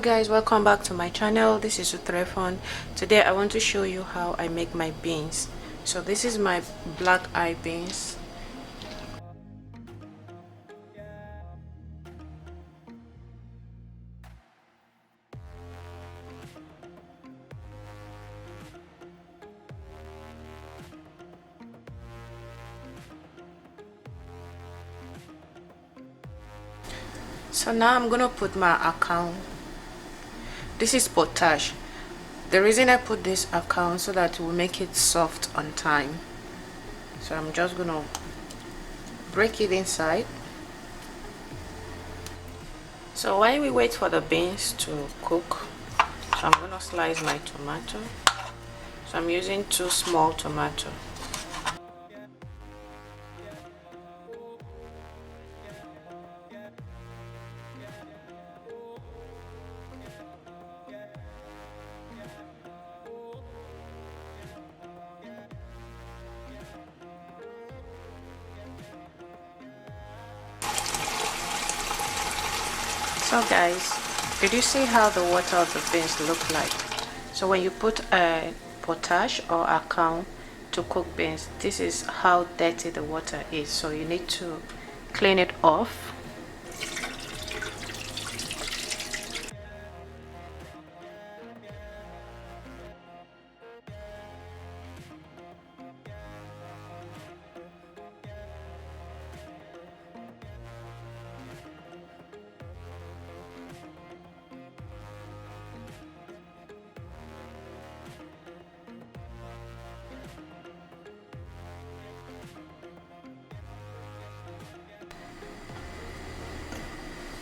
guys, welcome back to my channel. This is Utrefon. Today I want to show you how I make my beans. So this is my black eye beans. So now I'm gonna put my Akamu. This is potash. The reason I put this Akamu so that it will make it soft on time. So I'm just gonna break it inside. So while we wait for the beans to cook, so I'm gonna slice my tomato. So I'm using 2 small tomatoes. So guys, did you see how the water of the beans look like? So when you put a potash or Akamu to cook beans, this is how dirty the water is. So you need to clean it off.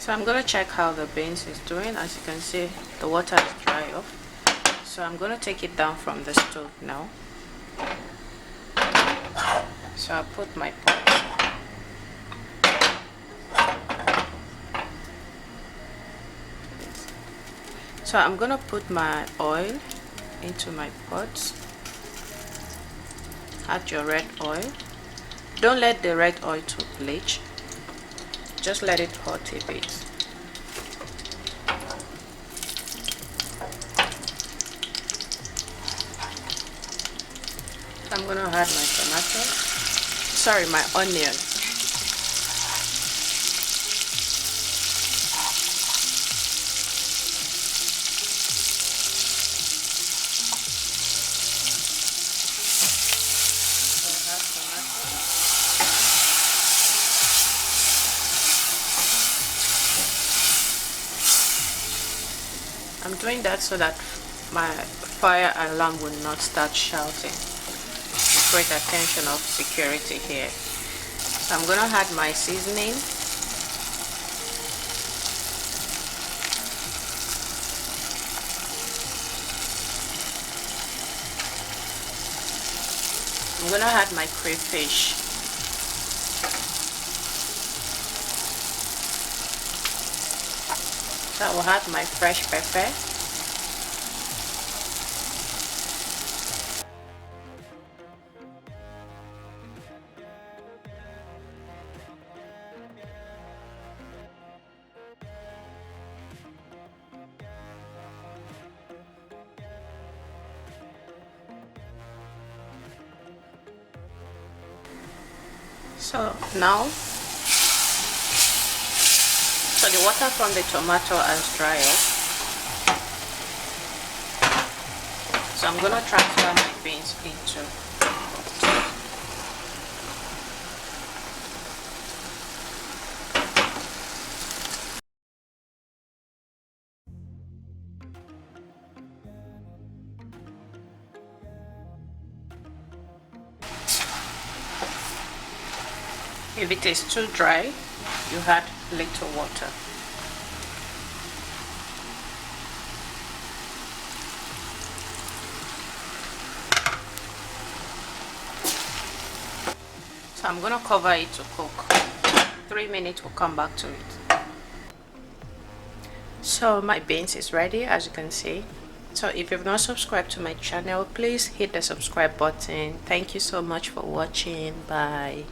So I'm gonna check how the beans is doing. As you can see, the water is dry off. So I'm gonna take it down from the stove now. So I put my pot. So I'm gonna put my oil into my pot. Add your red oil. Don't let the red oil to bleach. Just let it hot a bit. So I'm gonna add my tomato. Sorry, my onion. I'm doing that so that my fire alarm will not start shouting. Great attention of security here. So I'm gonna add my seasoning. I'm gonna add my crayfish. So I will add my fresh pepper. So now, so the water from the tomato has dried off. So I'm gonna transfer my beans into. If it is too dry, you add little water. So I'm gonna cover it to cook. 3 minutes, we'll come back to it. So my beans is ready, as you can see. So if you've not subscribed to my channel, please hit the subscribe button. Thank you so much for watching. Bye.